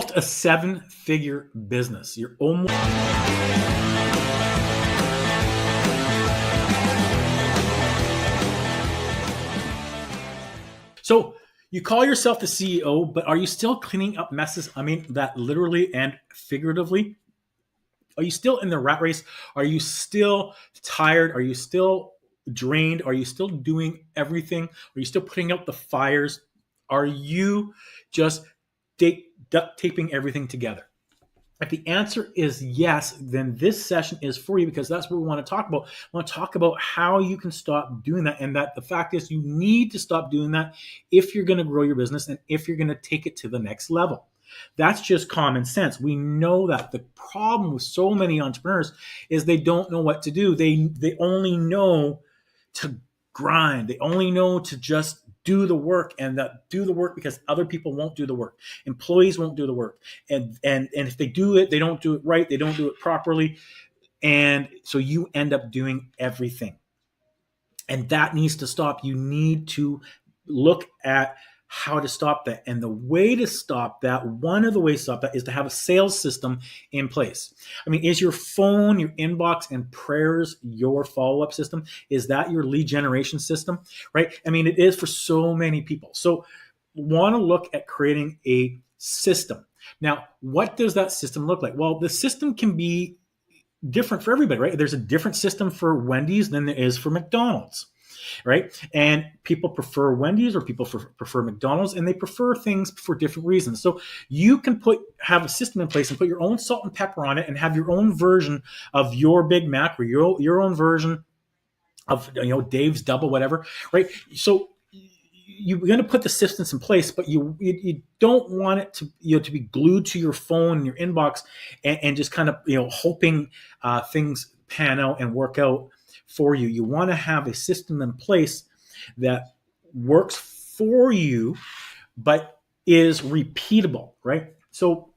built a 7-figure business. You're almost... So you call yourself the CEO, but are you still cleaning up messes? I mean, that literally and figuratively. Are you still in the rat race? Are you still tired? Are you still drained? Are you still doing everything? Are you still putting out the fires? Are you just duct taping everything together? If the answer is yes, then this session is for you, because that's what we want to talk about. I want to talk about how you can stop doing that, and that the fact is you need to stop doing that if you're going to grow your business and if you're going to take it to the next level. That's just common sense. We know that. The problem with so many entrepreneurs is they don't know what to do. They only know to grind. They only know to just do the work, and that do the work because other people won't do the work. Employees won't do the work. And if they do it, they don't do it right. They don't do it properly. And so you end up doing everything. And that needs to stop. You need to look at how to stop that. And the way to stop that, one of the ways to stop that, is to have a sales system in place. I mean, is your phone, your inbox, and prayers your follow-up system? Is that your lead generation system, right? I mean, it is for so many people. So want to look at creating a system. Now, what does that system look like? Well, the system can be different for everybody, right? There's a different system for Wendy's than there is for McDonald's. Right? And people prefer Wendy's or people prefer McDonald's, and they prefer things for different reasons. So you can have a system in place and put your own salt and pepper on it and have your own version of your Big Mac or your own version of, Dave's Double, whatever, right? So you're going to put the systems in place, but you don't want it to be glued to your phone and your inbox and just kind of, hoping things pan out and work out for you. You want to have a system in place that works for you, but is repeatable, right? So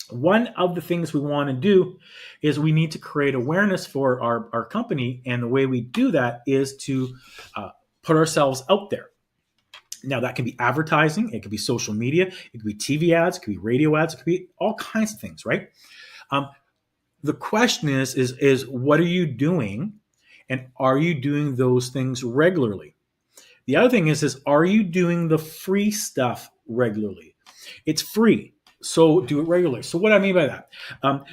one of the things we want to do is we need to create awareness for our company. And the way we do that is to put ourselves out there. Now, that can be advertising. It could be social media. It could be TV ads. It could be radio ads. It could be all kinds of things, right? The question is what are you doing? And are you doing those things regularly? The other thing is are you doing the free stuff regularly? It's free, so do it regularly. So what I mean by that,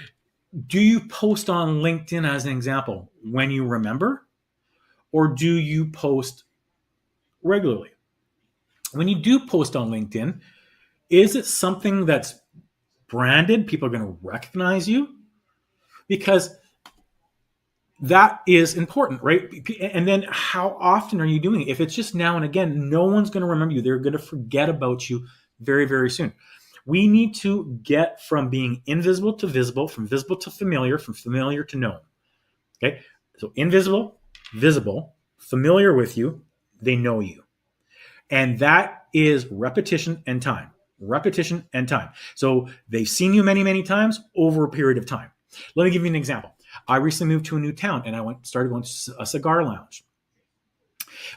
do you post on LinkedIn, as an example, when you remember? Or do you post regularly? When you do post on LinkedIn, is it something that's branded? People are going to recognize you? Because that is important, right? And then how often are you doing it? If it's just now and again, no one's going to remember you. They're going to forget about you very, very soon. We need to get from being invisible to visible, from visible to familiar, from familiar to known. Okay? So invisible, visible, familiar with you, they know you. And that is repetition and time. Repetition and time. So they've seen you many, many times over a period of time. Let me give you an example. I recently moved to a new town and I started going to a cigar lounge.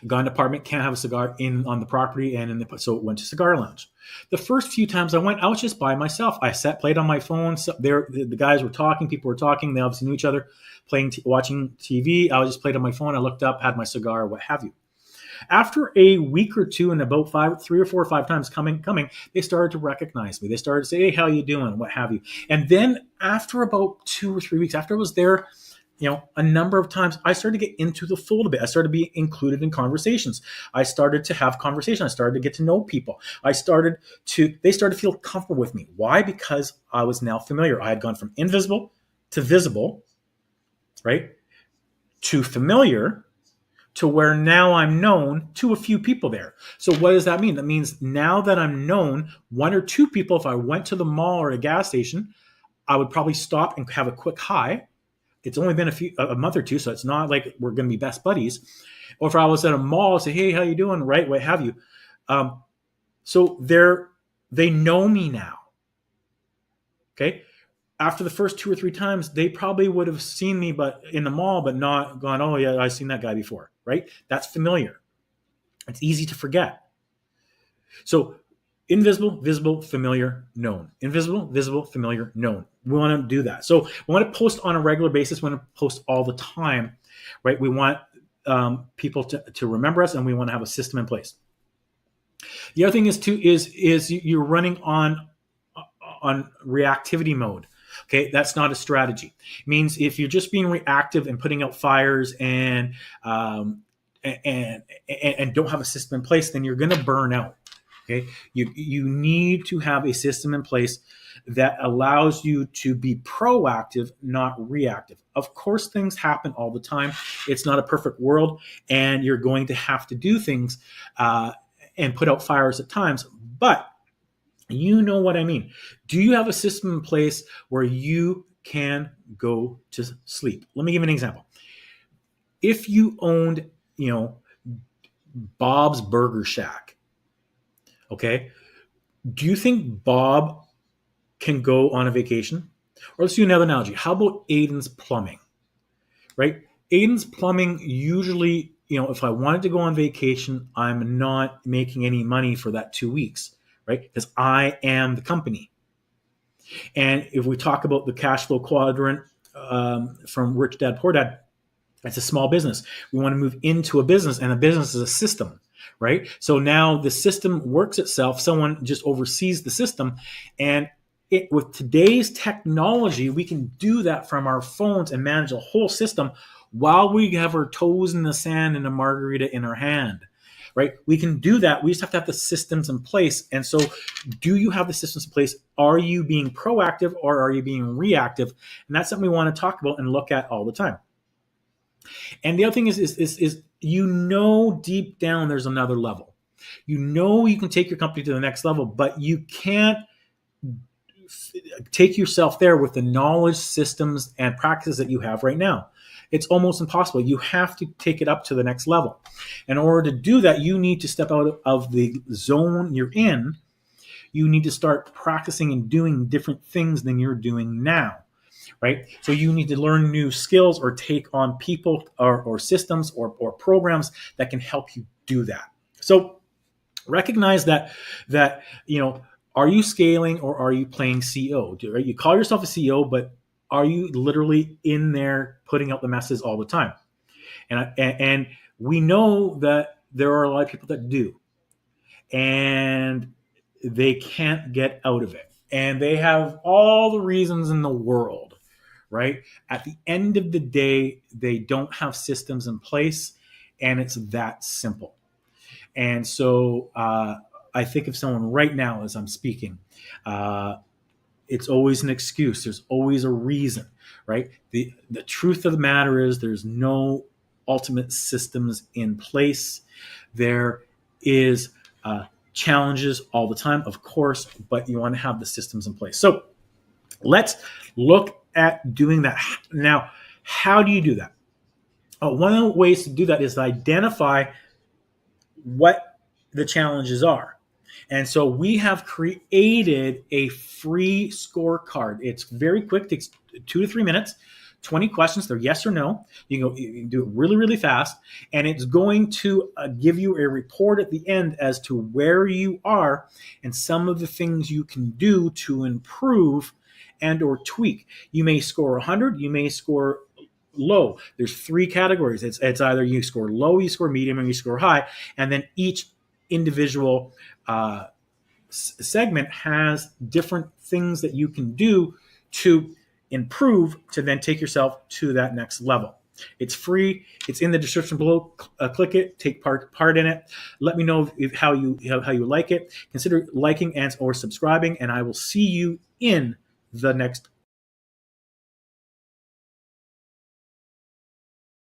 Got an apartment, can't have a cigar on the property, so went to cigar lounge. The first few times I went, I was just by myself. I played on my phone. So the guys were talking, people were talking. They obviously knew each other, watching TV. I just played on my phone. I looked up, had my cigar, what have you. After a week or two, and about 3 or 4 or 5 times coming, they started to recognize me. They started to say, "Hey, how you doing?" What have you. And then after about 2 or 3 weeks, after I was there, a number of times, I started to get into the fold a bit. I started to be included in conversations. I started to have conversations. I started to get to know people. They started to feel comfortable with me. Why? Because I was now familiar. I had gone from invisible to visible, right? To familiar, to where now I'm known to a few people there. So what does that mean? That means now that I'm known, 1 or 2 people, if I went to the mall or a gas station, I would probably stop and have a quick hi. It's only been a month or two, so it's not like we're going to be best buddies. Or if I was at a mall, I'd say, "Hey, how you doing?" Right? What have you. So they know me now. Okay. After the first 2 or 3 times, they probably would have seen me in the mall, but not gone, "Oh yeah, I've seen that guy before," right? That's familiar. It's easy to forget. So Invisible, visible, familiar, known. Invisible, visible, familiar, known. We want to do that. So we want to post on a regular basis. We want to post all the time, right? We want people to remember us, and we want to have a system in place. The other thing is too is you're running on reactivity mode. Okay, that's not a strategy. It means if you're just being reactive and putting out fires and don't have a system in place, then you're going to burn out. Okay, you need to have a system in place that allows you to be proactive, not reactive. Of course, things happen all the time. It's not a perfect world, and you're going to have to do things and put out fires at times. But you know what I mean. Do you have a system in place where you can go to sleep? Let me give you an example. If you owned, Bob's Burger Shack, okay, do you think Bob can go on a vacation? Or let's do another analogy. How about Aiden's Plumbing, right? Aiden's Plumbing usually, if I wanted to go on vacation, I'm not making any money for that 2 weeks, right? Because I am the company. And if we talk about the cash flow quadrant from Rich Dad, Poor Dad, it's a small business. We want to move into a business, and a business is a system, right? So now the system works itself. Someone just oversees the system. And with today's technology, we can do that from our phones and manage a whole system while we have our toes in the sand and a margarita in our hand, right? We can do that. We just have to have the systems in place. And so do you have the systems in place? Are you being proactive or are you being reactive? And that's something we want to talk about and look at all the time. And the other thing is deep down there's another level. You can take your company to the next level, but you can't take yourself there with the knowledge, systems, and practices that you have right now. It's almost impossible. You have to take it up to the next level. In order to do that, you need to step out of the zone you're in. You need to start practicing and doing different things than you're doing now. Right? So you need to learn new skills or take on people or systems or programs that can help you do that. So recognize that are you scaling or are you playing CEO? Right? You call yourself a CEO, but are you literally in there putting out the messes all the time? And we know that there are a lot of people that do, and they can't get out of it. And they have all the reasons in the world. Right? At the end of the day, they don't have systems in place, and it's that simple. And so I think of someone right now as I'm speaking. It's always an excuse. There's always a reason, right? The truth of the matter is there's no ultimate systems in place. There is challenges all the time, of course, but you want to have the systems in place. So let's look at doing that. Now, how do you do that? One of the ways to do that is to identify what the challenges are. And so we have created a free scorecard. It's very quick, takes 2 to 3 minutes, 20 questions. They're yes or no. You can do it really, really fast. And it's going to give you a report at the end as to where you are and some of the things you can do to improve and or tweak. You may score 100, you may score low. There's 3 categories. It's either you score low, you score medium, or you score high. And then each individual segment has different things that you can do to improve to then take yourself to that next level. It's free. It's in the description below. Click it. Take part in it. Let me know how you like it. Consider liking and or subscribing, and I will see you in the next